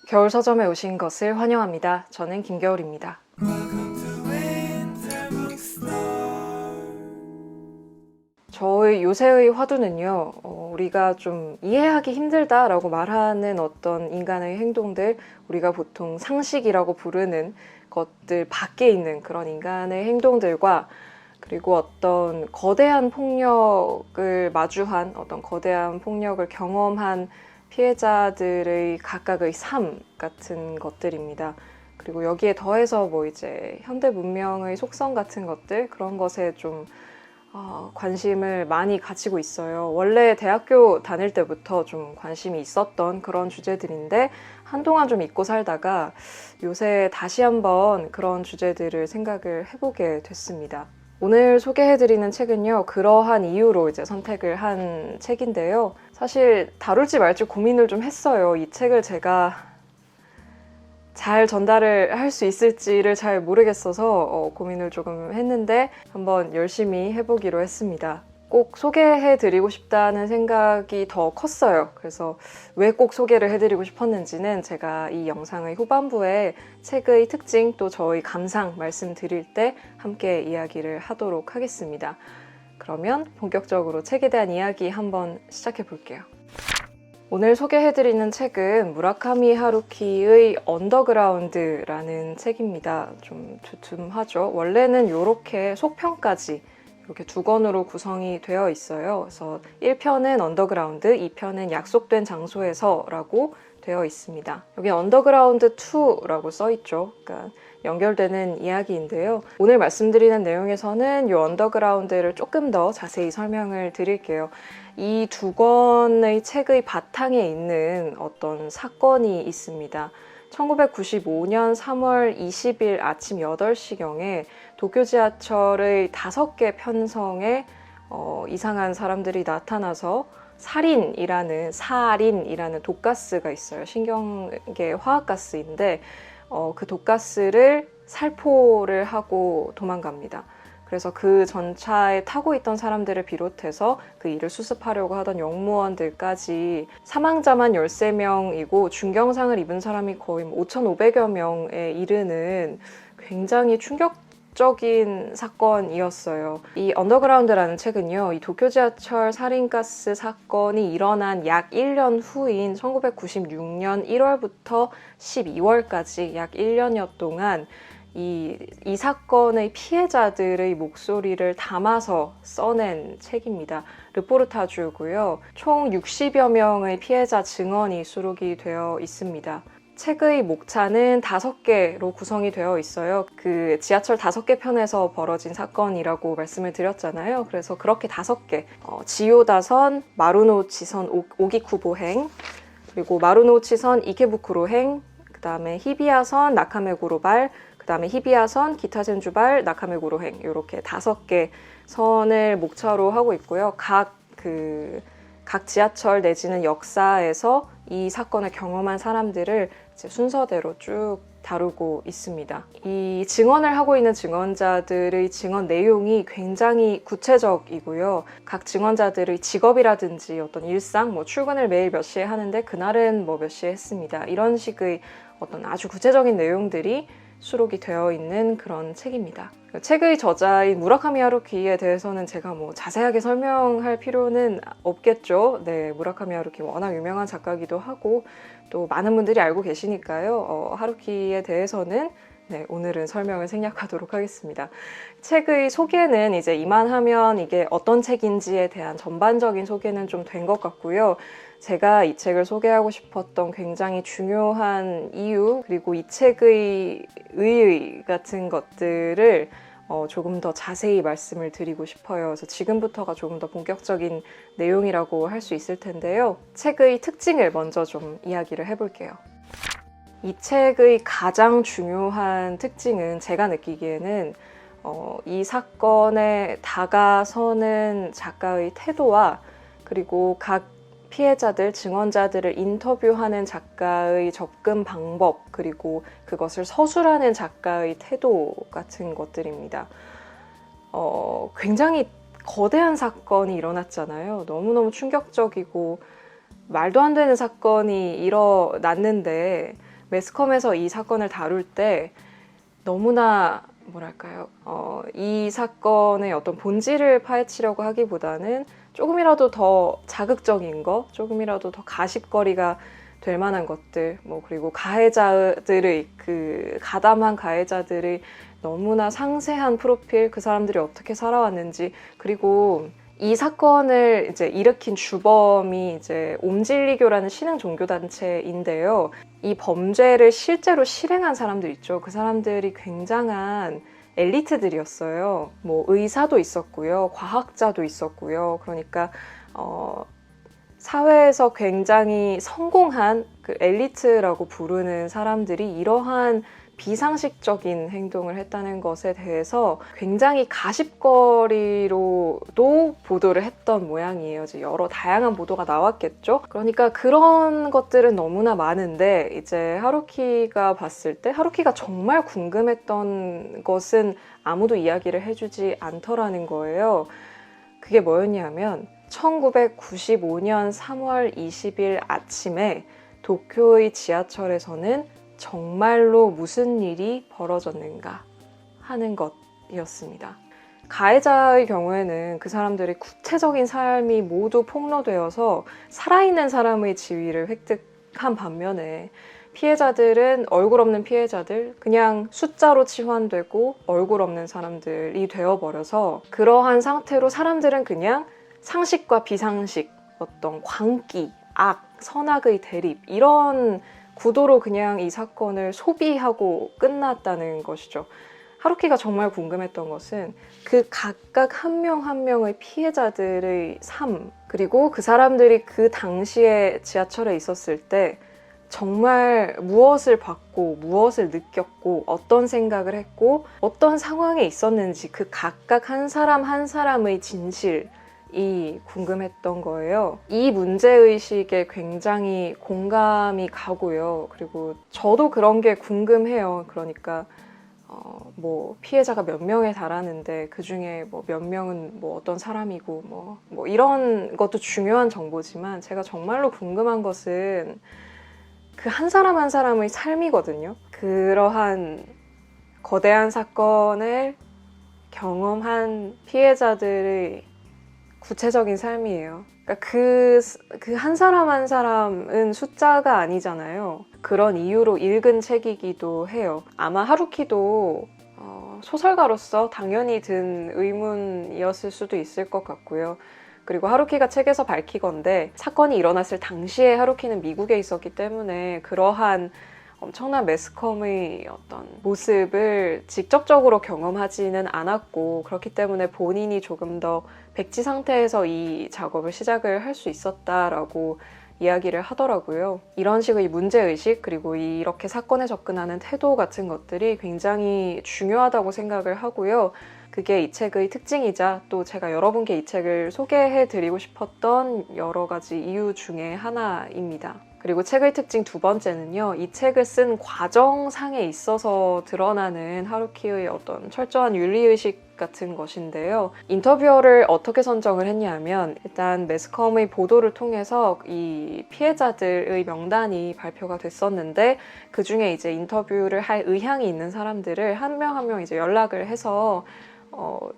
겨울 서점에 오신 것을 환영합니다. 저는 김겨울입니다. 저의 요새의 화두는요, 우리가 좀 이해하기 힘들다라고 말하는 어떤 인간의 행동들, 우리가 보통 상식이라고 부르는 것들 밖에 있는 그런 인간의 행동들과 그리고 어떤 거대한 폭력을 마주한, 어떤 거대한 폭력을 경험한 피해자들의 각각의 삶 같은 것들입니다. 그리고 여기에 더해서 이제 현대 문명의 속성 같은 것들, 그런 것에 좀 관심을 많이 가지고 있어요. 원래 대학교 다닐 때부터 좀 관심이 있었던 그런 주제들인데 한동안 좀 잊고 살다가 요새 다시 한번 그런 주제들을 생각을 해보게 됐습니다. 오늘 소개해드리는 책은요, 그러한 이유로 이제 선택을 한 책인데요. 사실 다룰지 말지 고민을 좀 했어요. 이 책을 제가 잘 전달을 할 수 있을지를 잘 모르겠어서 고민을 조금 했는데 한번 열심히 해보기로 했습니다. 꼭 소개해드리고 싶다는 생각이 더 컸어요. 그래서 왜 꼭 소개를 해드리고 싶었는지는 제가 이 영상의 후반부에 책의 특징 또 저의 감상 말씀드릴 때 함께 이야기를 하도록 하겠습니다. 그러면 본격적으로 책에 대한 이야기 한번 시작해 볼게요. 오늘 소개해드리는 책은 무라카미 하루키의 언더그라운드라는 책입니다. 좀 두툼하죠. 원래는 이렇게 속편까지 이렇게 두 권으로 구성이 되어 있어요. 그래서 1편은 언더그라운드, 2편은 약속된 장소에서 라고 되어 있습니다. 여기 언더그라운드 2라고 써있죠. 그러니까 연결되는 이야기인데요. 오늘 말씀드리는 내용에서는 이 언더그라운드를 조금 더 자세히 설명을 드릴게요. 이 두 권의 책의 바탕에 있는 어떤 사건이 있습니다. 1995년 3월 20일 아침 8시경에 도쿄 지하철의 5개 편성에 이상한 사람들이 나타나서 사린이라는 독가스가 있어요. 신경계 화학가스인데 그 독가스를 살포를 하고 도망갑니다. 그래서 그 전차에 타고 있던 사람들을 비롯해서 그 일을 수습하려고 하던 영무원들까지 사망자만 13명이고 중경상을 입은 사람이 거의 5,500여 명에 이르는 굉장히 충격적인 사건이었어요. 이 언더그라운드라는 책은요, 이 도쿄 지하철 살인가스 사건이 일어난 약 1년 후인 1996년 1월부터 12월까지 약 1년여 동안 이 사건의 피해자들의 목소리를 담아서 써낸 책입니다. 르포르타주고요. 총 60여 명의 피해자 증언이 수록이 되어 있습니다. 책의 목차는 5개로 구성이 되어 있어요. 그 지하철 5개 편에서 벌어진 사건이라고 말씀을 드렸잖아요. 그래서 그렇게 5개, 지요다선, 마루노우치선 오기쿠보행, 그리고 마루노우치선 이케부쿠로행, 그 다음에 히비야선 나카메구로발, 그 다음에 히비야선, 기타센주발, 나카메구로행 이렇게 5개 선을 목차로 하고 있고요. 각 지하철 내지는 역사에서 이 사건을 경험한 사람들을 이제 순서대로 쭉 다루고 있습니다. 이 증언을 하고 있는 증언자들의 증언 내용이 굉장히 구체적이고요. 각 증언자들의 직업이라든지 어떤 일상, 출근을 매일 몇 시에 하는데 그날은 몇 시에 했습니다. 이런 식의 어떤 아주 구체적인 내용들이 수록이 되어 있는 그런 책입니다. 책의 저자인 무라카미 하루키에 대해서는 제가 자세하게 설명할 필요는 없겠죠. 네, 무라카미 하루키 워낙 유명한 작가이기도 하고 또 많은 분들이 알고 계시니까요. 하루키에 대해서는 오늘은 설명을 생략하도록 하겠습니다. 책의 소개는 이제 이만하면 이게 어떤 책인지에 대한 전반적인 소개는 좀 된 것 같고요. 제가 이 책을 소개하고 싶었던 굉장히 중요한 이유, 그리고 이 책의 의의 같은 것들을 조금 더 자세히 말씀을 드리고 싶어요. 그래서 지금부터가 조금 더 본격적인 내용이라고 할 수 있을 텐데요. 책의 특징을 먼저 좀 이야기를 해볼게요. 이 책의 가장 중요한 특징은 제가 느끼기에는 이 사건에 다가서는 작가의 태도와 그리고 각 피해자들, 증언자들을 인터뷰하는 작가의 접근 방법, 그리고 그것을 서술하는 작가의 태도 같은 것들입니다. 굉장히 거대한 사건이 일어났잖아요. 너무너무 충격적이고 말도 안 되는 사건이 일어났는데 매스컴에서 이 사건을 다룰 때 너무나 뭐랄까요? 이 사건의 어떤 본질을 파헤치려고 하기보다는 조금이라도 더 자극적인 거, 조금이라도 더 가십거리가 될 만한 것들, 그리고 가해자들의 그 가담한 가해자들의 너무나 상세한 프로필, 그 사람들이 어떻게 살아왔는지, 그리고 이 사건을 이제 일으킨 주범이 이제 옴진리교라는 신흥 종교단체인데요. 이 범죄를 실제로 실행한 사람들 있죠. 그 사람들이 굉장한 엘리트들이었어요. 의사도 있었고요. 과학자도 있었고요. 그러니까, 사회에서 굉장히 성공한 그 엘리트라고 부르는 사람들이 이러한 비상식적인 행동을 했다는 것에 대해서 굉장히 가십거리로도 보도를 했던 모양이에요. 이제 여러 다양한 보도가 나왔겠죠. 그러니까 그런 것들은 너무나 많은데 이제 하루키가 봤을 때 하루키가 정말 궁금했던 것은 아무도 이야기를 해주지 않더라는 거예요. 그게 뭐였냐면 1995년 3월 20일 아침에 도쿄의 지하철에서는 정말로 무슨 일이 벌어졌는가 하는 것이었습니다. 가해자의 경우에는 그 사람들의 구체적인 삶이 모두 폭로되어서 살아있는 사람의 지위를 획득한 반면에 피해자들은 얼굴 없는 피해자들, 그냥 숫자로 치환되고 얼굴 없는 사람들이 되어버려서 그러한 상태로 사람들은 그냥 상식과 비상식, 어떤 광기, 악, 선악의 대립 이런 구도로 그냥 이 사건을 소비하고 끝났다는 것이죠. 하루키가 정말 궁금했던 것은 그 각각 한 명 한 명의 피해자들의 삶, 그리고 그 사람들이 그 당시에 지하철에 있었을 때 정말 무엇을 봤고 무엇을 느꼈고 어떤 생각을 했고 어떤 상황에 있었는지 그 각각 한 사람 한 사람의 진실 이 궁금했던 거예요. 이 문제의식에 굉장히 공감이 가고요. 그리고 저도 그런 게 궁금해요. 그러니까 피해자가 몇 명에 달하는데 그 중에 몇 명은 어떤 사람이고 이런 것도 중요한 정보지만 제가 정말로 궁금한 것은 그 한 사람 한 사람의 삶이거든요. 그러한 거대한 사건을 경험한 피해자들의 구체적인 삶이에요. 그러니까 그 한 사람 한 사람은 숫자가 아니잖아요. 그런 이유로 읽은 책이기도 해요. 아마 하루키도 소설가로서 당연히 든 의문이었을 수도 있을 것 같고요. 그리고 하루키가 책에서 밝히건대 사건이 일어났을 당시에 하루키는 미국에 있었기 때문에 그러한 엄청난 매스컴의 어떤 모습을 직접적으로 경험하지는 않았고 그렇기 때문에 본인이 조금 더 백지 상태에서 이 작업을 시작을 할 수 있었다라고 이야기를 하더라고요. 이런 식의 문제의식 그리고 이렇게 사건에 접근하는 태도 같은 것들이 굉장히 중요하다고 생각을 하고요. 그게 이 책의 특징이자 또 제가 여러분께 이 책을 소개해드리고 싶었던 여러 가지 이유 중에 하나입니다. 그리고 책의 특징 두 번째는요. 이 책을 쓴 과정상에 있어서 드러나는 하루키의 어떤 철저한 윤리의식 같은 것인데요. 인터뷰어를 어떻게 선정을 했냐면 일단 매스컴의 보도를 통해서 이 피해자들의 명단이 발표가 됐었는데 그중에 이제 인터뷰를 할 의향이 있는 사람들을 한 명 한 명 이제 연락을 해서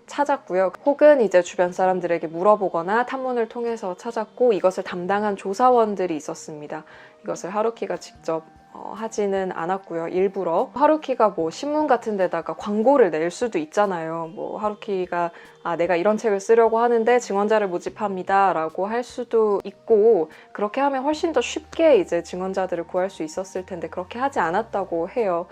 찾았고요. 혹은 이제 주변 사람들에게 물어보거나 탐문을 통해서 찾았고 이것을 담당한 조사원들이 있었습니다. 이것을 하루키가 직접 하지는 않았고요. 일부러 하루키가 신문 같은 데다가 광고를 낼 수도 있잖아요. 하루키가 내가 이런 책을 쓰려고 하는데 증언자를 모집합니다 라고 할 수도 있고 그렇게 하면 훨씬 더 쉽게 이제 증언자들을 구할 수 있었을 텐데 그렇게 하지 않았다고 해요.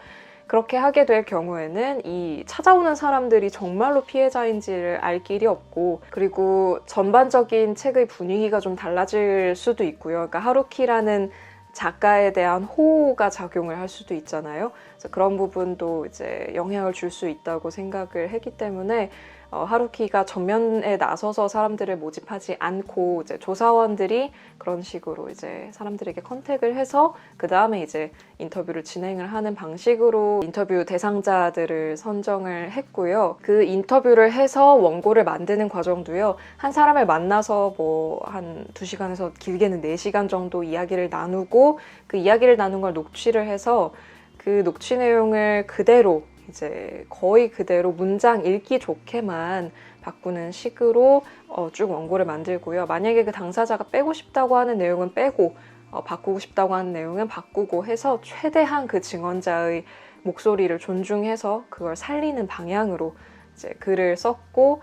그렇게 하게 될 경우에는 이 찾아오는 사람들이 정말로 피해자인지를 알 길이 없고 그리고 전반적인 책의 분위기가 좀 달라질 수도 있고요. 그러니까 하루키라는 작가에 대한 호가 작용을 할 수도 있잖아요. 그래서 그런 부분도 이제 영향을 줄 수 있다고 생각을 했기 때문에 하루키가 전면에 나서서 사람들을 모집하지 않고 이제 조사원들이 그런 식으로 이제 사람들에게 컨택을 해서 그 다음에 이제 인터뷰를 진행을 하는 방식으로 인터뷰 대상자들을 선정을 했고요. 그 인터뷰를 해서 원고를 만드는 과정도요. 한 사람을 만나서 뭐 한 2시간에서 길게는 4시간 정도 이야기를 나누고 그 이야기를 나눈 걸 녹취를 해서 그 녹취 내용을 그대로 이제 거의 그대로 문장 읽기 좋게만 바꾸는 식으로 쭉 원고를 만들고요. 만약에 그 당사자가 빼고 싶다고 하는 내용은 빼고 바꾸고 싶다고 하는 내용은 바꾸고 해서 최대한 그 증언자의 목소리를 존중해서 그걸 살리는 방향으로 이제 글을 썼고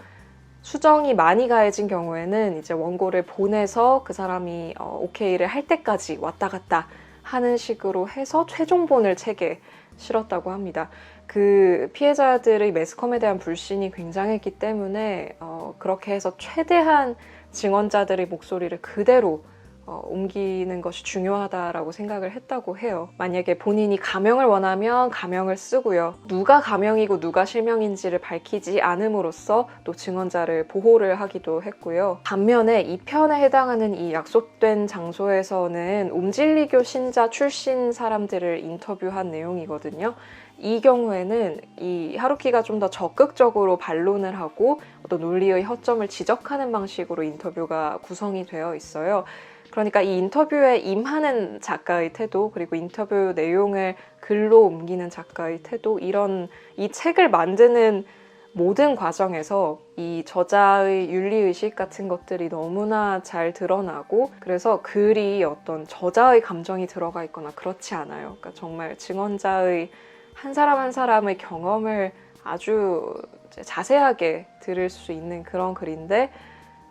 수정이 많이 가해진 경우에는 이제 원고를 보내서 그 사람이 오케이를 할 때까지 왔다 갔다 하는 식으로 해서 최종본을 책에 실었다고 합니다. 그 피해자들의 매스컴에 대한 불신이 굉장했기 때문에 그렇게 해서 최대한 증언자들의 목소리를 그대로 옮기는 것이 중요하다라고 생각을 했다고 해요. 만약에 본인이 가명을 원하면 가명을 쓰고요. 누가 가명이고 누가 실명인지를 밝히지 않음으로써 또 증언자를 보호를 하기도 했고요. 반면에 이 편에 해당하는 이 약속된 장소에서는 옴질리교 신자 출신 사람들을 인터뷰한 내용이거든요. 이 경우에는 이 하루키가 좀 더 적극적으로 반론을 하고 어떤 논리의 허점을 지적하는 방식으로 인터뷰가 구성이 되어 있어요. 그러니까 이 인터뷰에 임하는 작가의 태도, 그리고 인터뷰 내용을 글로 옮기는 작가의 태도, 이 책을 만드는 모든 과정에서 이 저자의 윤리의식 같은 것들이 너무나 잘 드러나고, 그래서 글이 어떤 저자의 감정이 들어가 있거나 그렇지 않아요. 그러니까 정말 증언자의 한 사람 한 사람의 경험을 아주 자세하게 들을 수 있는 그런 글인데,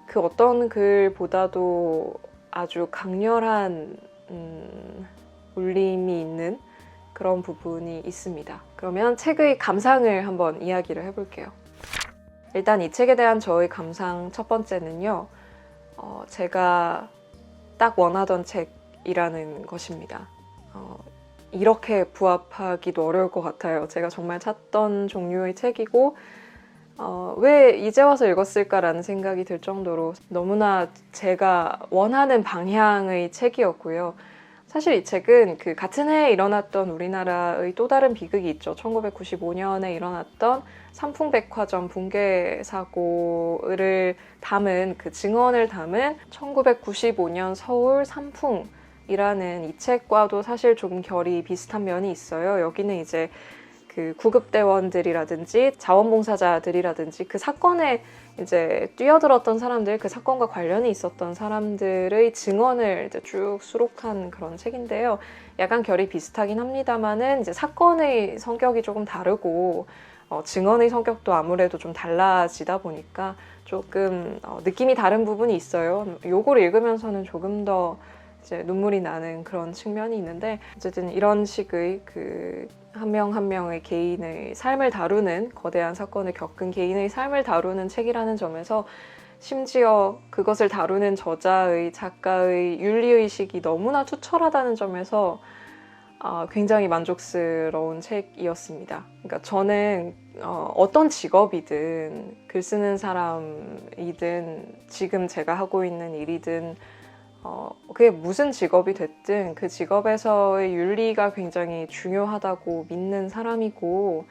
그 어떤 글보다도 아주 강렬한 울림이 있는 그런 부분이 있습니다. 그러면 책의 감상을 한번 이야기를 해볼게요. 일단 이 책에 대한 저의 감상 첫 번째는요. 제가 딱 원하던 책이라는 것입니다. 이렇게 부합하기도 어려울 것 같아요. 제가 정말 찾던 종류의 책이고 왜 이제 와서 읽었을까라는 생각이 들 정도로 너무나 제가 원하는 방향의 책이었고요. 사실 이 책은 그 같은 해에 일어났던 우리나라의 또 다른 비극이 있죠. 1995년에 일어났던 삼풍백화점 붕괴 사고를 담은 그 증언을 담은 1995년 서울 삼풍이라는 이 책과도 사실 좀 결이 비슷한 면이 있어요. 여기는 이제 그 구급대원들이라든지 자원봉사자들이라든지 그 사건에 이제 뛰어들었던 사람들, 그 사건과 관련이 있었던 사람들의 증언을 이제 쭉 수록한 그런 책인데요. 약간 결이 비슷하긴 합니다만은 이제 사건의 성격이 조금 다르고 증언의 성격도 아무래도 좀 달라지다 보니까 조금 느낌이 다른 부분이 있어요. 요걸 읽으면서는 조금 더 이제 눈물이 나는 그런 측면이 있는데, 어쨌든 이런 식의 그 한 명 한 명의 개인의 삶을 다루는, 거대한 사건을 겪은 개인의 삶을 다루는 책이라는 점에서 심지어 그것을 다루는 저자의, 작가의 윤리의식이 너무나 투철하다는 점에서 굉장히 만족스러운 책이었습니다. 그러니까 저는 어떤 직업이든, 글 쓰는 사람이든, 지금 제가 하고 있는 일이든 그게 무슨 직업이 됐든 그 직업에서의 윤리가 굉장히 중요하다고 믿는 사람이고,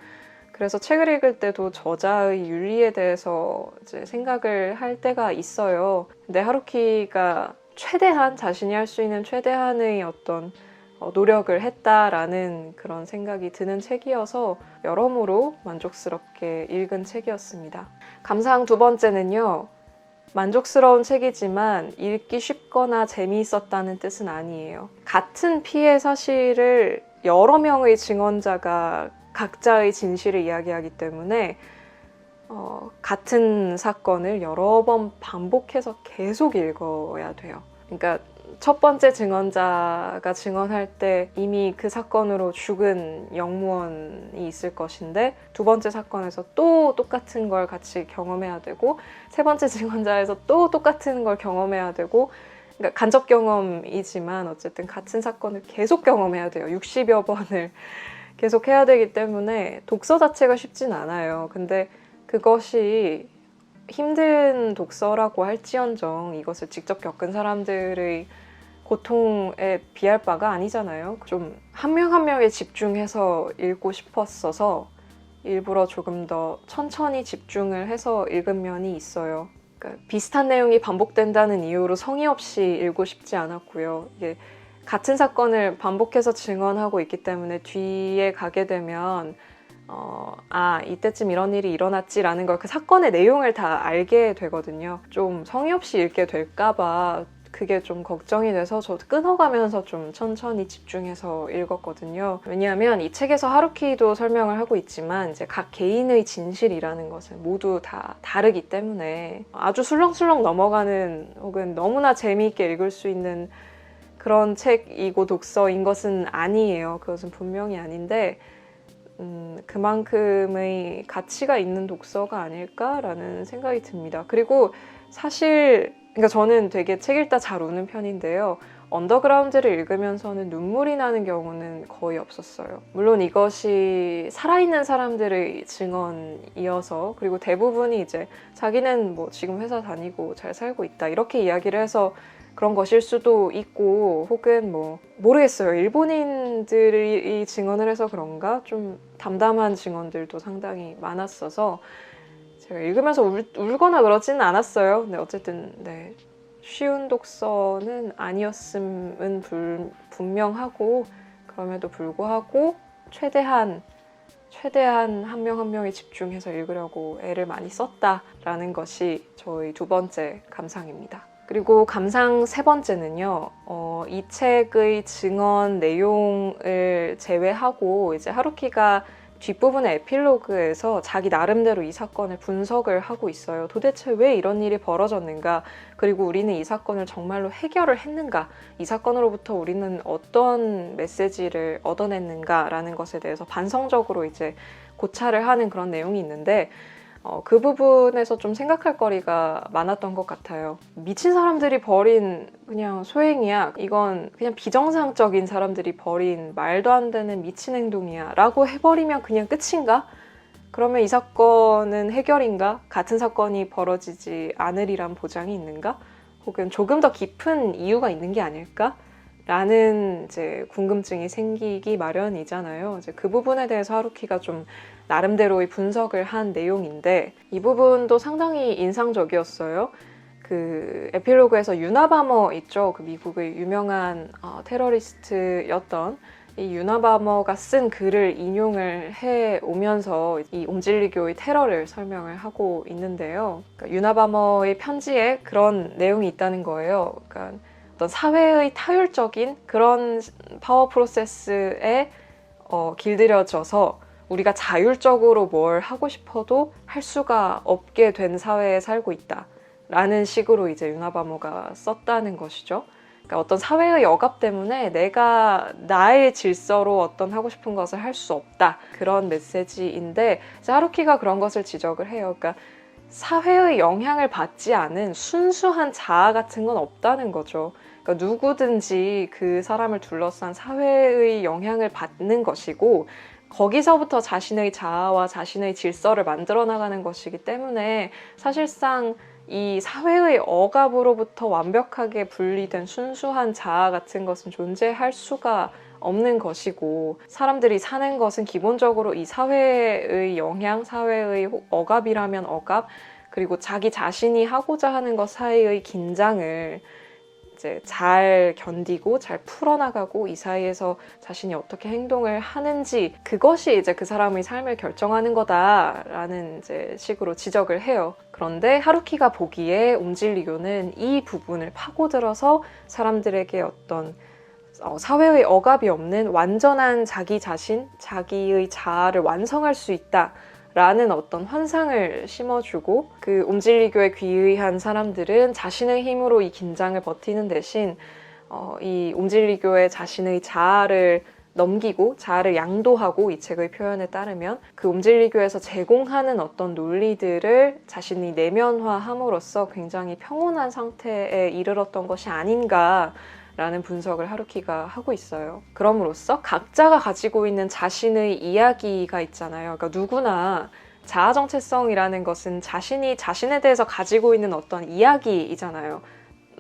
그래서 책을 읽을 때도 저자의 윤리에 대해서 이제 생각을 할 때가 있어요. 근데 하루키가 최대한 자신이 할 수 있는 최대한의 어떤 노력을 했다라는 그런 생각이 드는 책이어서 여러모로 만족스럽게 읽은 책이었습니다. 감상 두 번째는요. 만족스러운 책이지만 읽기 쉽거나 재미있었다는 뜻은 아니에요. 같은 피해 사실을 여러 명의 증언자가 각자의 진실을 이야기하기 때문에 같은 사건을 여러 번 반복해서 계속 읽어야 돼요. 그러니까 첫 번째 증언자가 증언할 때 이미 그 사건으로 죽은 영무원이 있을 것인데, 두 번째 사건에서 또 똑같은 걸 같이 경험해야 되고, 세 번째 증언자에서 또 똑같은 걸 경험해야 되고, 그러니까 간접 경험이지만 어쨌든 같은 사건을 계속 경험해야 돼요. 60여 번을 계속 해야 되기 때문에 독서 자체가 쉽진 않아요. 근데 그것이 힘든 독서라고 할지언정 이것을 직접 겪은 사람들의 고통에 비할 바가 아니잖아요. 좀 한 명 한 명에 집중해서 읽고 싶었어서 일부러 조금 더 천천히 집중을 해서 읽은 면이 있어요. 그러니까 비슷한 내용이 반복된다는 이유로 성의 없이 읽고 싶지 않았고요. 이게 같은 사건을 반복해서 증언하고 있기 때문에 뒤에 가게 되면 이때쯤 이런 일이 일어났지라는 걸 그 사건의 내용을 다 알게 되거든요. 좀 성의 없이 읽게 될까봐 그게 좀 걱정이 돼서 저도 끊어가면서 좀 천천히 집중해서 읽었거든요. 왜냐하면 이 책에서 하루키도 설명을 하고 있지만 이제 각 개인의 진실이라는 것은 모두 다 다르기 때문에 아주 술렁술렁 넘어가는 혹은 너무나 재미있게 읽을 수 있는 그런 책이고 독서인 것은 아니에요. 그것은 분명히 아닌데 그만큼의 가치가 있는 독서가 아닐까라는 생각이 듭니다. 그리고 사실 그러니까 저는 되게 책 읽다 잘 우는 편인데요. 언더그라운드를 읽으면서는 눈물이 나는 경우는 거의 없었어요. 물론 이것이 살아있는 사람들의 증언이어서 그리고 대부분이 이제 자기는 뭐 지금 회사 다니고 잘 살고 있다 이렇게 이야기를 해서 그런 것일 수도 있고 혹은 뭐 모르겠어요. 일본인들이 증언을 해서 그런가 좀 담담한 증언들도 상당히 많았어서 제가 읽으면서 울거나 그러지는 않았어요. 근데 어쨌든 네, 쉬운 독서는 아니었음은 분명하고 그럼에도 불구하고 최대한 한 명 한 명에 집중해서 읽으려고 애를 많이 썼다라는 것이 저희 두 번째 감상입니다. 그리고 감상 세 번째는요, 이 책의 증언 내용을 제외하고 이제 하루키가 뒷부분의 에필로그에서 자기 나름대로 이 사건을 분석을 하고 있어요. 도대체 왜 이런 일이 벌어졌는가? 그리고 우리는 이 사건을 정말로 해결을 했는가? 이 사건으로부터 우리는 어떤 메시지를 얻어냈는가라는 것에 대해서 반성적으로 이제 고찰을 하는 그런 내용이 있는데 그 부분에서 좀 생각할 거리가 많았던 것 같아요. 미친 사람들이 벌인 그냥 소행이야. 이건 그냥 비정상적인 사람들이 벌인 말도 안 되는 미친 행동이야. 라고 해버리면 그냥 끝인가? 그러면 이 사건은 해결인가? 같은 사건이 벌어지지 않으리란 보장이 있는가? 혹은 조금 더 깊은 이유가 있는 게 아닐까? 라는 이제 궁금증이 생기기 마련이잖아요. 이제 그 부분에 대해서 하루키가 좀 나름대로의 분석을 한 내용인데 이 부분도 상당히 인상적이었어요. 그 에필로그에서 유나바머 있죠. 그 미국의 유명한 테러리스트였던 이 유나바머가 쓴 글을 인용을 해 오면서 이 옴질리교의 테러를 설명을 하고 있는데요. 그러니까 유나바머의 편지에 그런 내용이 있다는 거예요. 그러니까 어떤 사회의 타율적인 그런 파워 프로세스에 길들여져서 우리가 자율적으로 뭘 하고 싶어도 할 수가 없게 된 사회에 살고 있다 라는 식으로 이제 유나바모가 썼다는 것이죠. 그러니까 어떤 사회의 억압 때문에 내가 나의 질서로 어떤 하고 싶은 것을 할 수 없다 그런 메시지인데 하루키가 그런 것을 지적을 해요. 그러니까 사회의 영향을 받지 않은 순수한 자아 같은 건 없다는 거죠. 그러니까 누구든지 그 사람을 둘러싼 사회의 영향을 받는 것이고 거기서부터 자신의 자아와 자신의 질서를 만들어 나가는 것이기 때문에 사실상 이 사회의 억압으로부터 완벽하게 분리된 순수한 자아 같은 것은 존재할 수가 없는 것이고 사람들이 사는 것은 기본적으로 이 사회의 영향, 사회의 억압이라면 억압, 그리고 자기 자신이 하고자 하는 것 사이의 긴장을 이제 잘 견디고 잘 풀어나가고 이 사이에서 자신이 어떻게 행동을 하는지 그것이 이제 그 사람의 삶을 결정하는 거다라는 이제 식으로 지적을 해요. 그런데 하루키가 보기에 옴질리교는 이 부분을 파고들어서 사람들에게 어떤 사회의 억압이 없는 완전한 자기 자신, 자기의 자아를 완성할 수 있다 라는 어떤 환상을 심어주고 그 옴질리교에 귀의한 사람들은 자신의 힘으로 이 긴장을 버티는 대신 이 옴질리교의 자신의 자아를 넘기고 자아를 양도하고 이 책의 표현에 따르면 그 옴질리교에서 제공하는 어떤 논리들을 자신이 내면화함으로써 굉장히 평온한 상태에 이르렀던 것이 아닌가 라는 분석을 하루키가 하고 있어요. 그럼으로써 각자가 가지고 있는 자신의 이야기가 있잖아요. 그러니까 누구나 자아 정체성이라는 것은 자신이 자신에 대해서 가지고 있는 어떤 이야기이잖아요.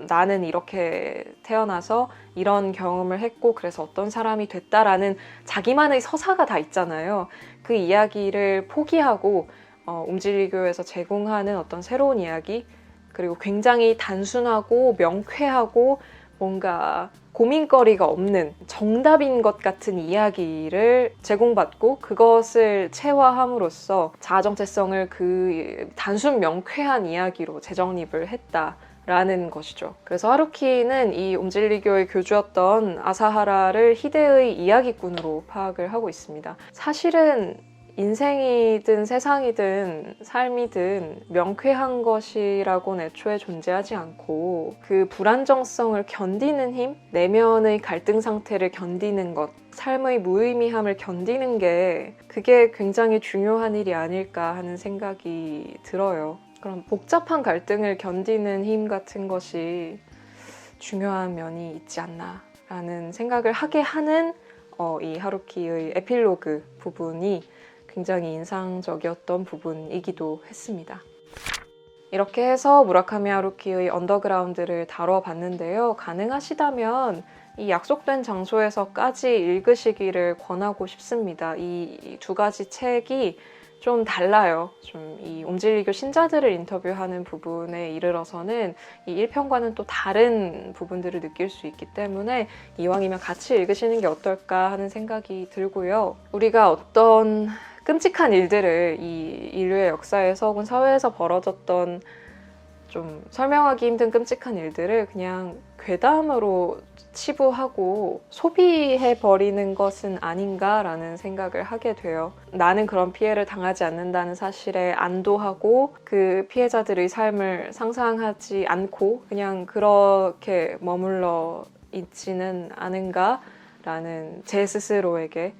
나는 이렇게 태어나서 이런 경험을 했고 그래서 어떤 사람이 됐다라는 자기만의 서사가 다 있잖아요. 그 이야기를 포기하고 움질리교에서 제공하는 어떤 새로운 이야기, 그리고 굉장히 단순하고 명쾌하고 뭔가 고민거리가 없는 정답인 것 같은 이야기를 제공받고 그것을 체화함으로써 자아 정체성을 그 단순 명쾌한 이야기로 재정립을 했다. 라는 것이죠. 그래서 하루키는 이 움질리교의 교주였던 아사하라를 희대의 이야기꾼으로 파악을 하고 있습니다. 사실은 인생이든 세상이든 삶이든 명쾌한 것이라고는 애초에 존재하지 않고 그 불안정성을 견디는 힘, 내면의 갈등 상태를 견디는 것, 삶의 무의미함을 견디는 게 그게 굉장히 중요한 일이 아닐까 하는 생각이 들어요. 그런 복잡한 갈등을 견디는 힘 같은 것이 중요한 면이 있지 않나 라는 생각을 하게 하는 이 하루키의 에필로그 부분이 굉장히 인상적이었던 부분이기도 했습니다. 이렇게 해서 무라카미 하루키의 언더그라운드를 다뤄봤는데요. 가능하시다면 이 약속된 장소에서까지 읽으시기를 권하고 싶습니다. 이 두 가지 책이 좀 달라요. 좀 이 움질리교 신자들을 인터뷰하는 부분에 이르러서는 이 1편과는 또 다른 부분들을 느낄 수 있기 때문에 이왕이면 같이 읽으시는 게 어떨까 하는 생각이 들고요. 우리가 어떤 끔찍한 일들을 이 인류의 역사에서 혹은 사회에서 벌어졌던 좀 설명하기 힘든 끔찍한 일들을 그냥 괴담으로 치부하고 소비해버리는 것은 아닌가라는 생각을 하게 돼요. 나는 그런 피해를 당하지 않는다는 사실에 안도하고 그 피해자들의 삶을 상상하지 않고 그냥 그렇게 머물러 있지는 않은가라는 제 스스로에게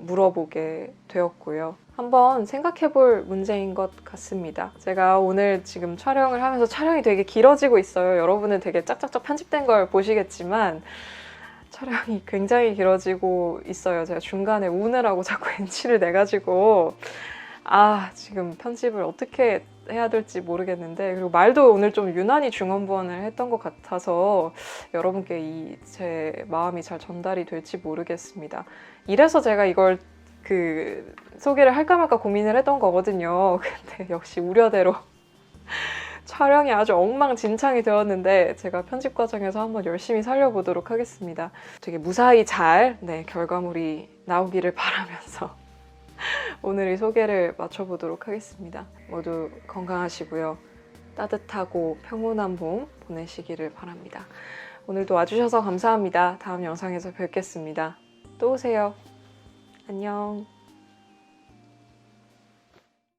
물어보게 되었고요. 한번 생각해 볼 문제인 것 같습니다. 제가 오늘 지금 촬영을 하면서 촬영이 되게 길어지고 있어요. 여러분은 되게 짝짝짝 편집된 걸 보시겠지만 촬영이 굉장히 길어지고 있어요. 제가 중간에 우느라고 자꾸 NG를 내가지고 지금 편집을 어떻게 해야 될지 모르겠는데, 그리고 말도 오늘 좀 유난히 중언부언을 했던 것 같아서 여러분께 제 마음이 잘 전달이 될지 모르겠습니다. 이래서 제가 이걸 소개를 할까 말까 고민을 했던 거거든요. 근데 역시 우려대로 촬영이 아주 엉망진창이 되었는데 제가 편집 과정에서 한번 열심히 살려보도록 하겠습니다. 되게 무사히 잘 결과물이 나오기를 바라면서 오늘 이 소개를 마쳐보도록 하겠습니다. 모두 건강하시고요. 따뜻하고 평온한 봄 보내시기를 바랍니다. 오늘도 와주셔서 감사합니다. 다음 영상에서 뵙겠습니다. 또 오세요. 안녕.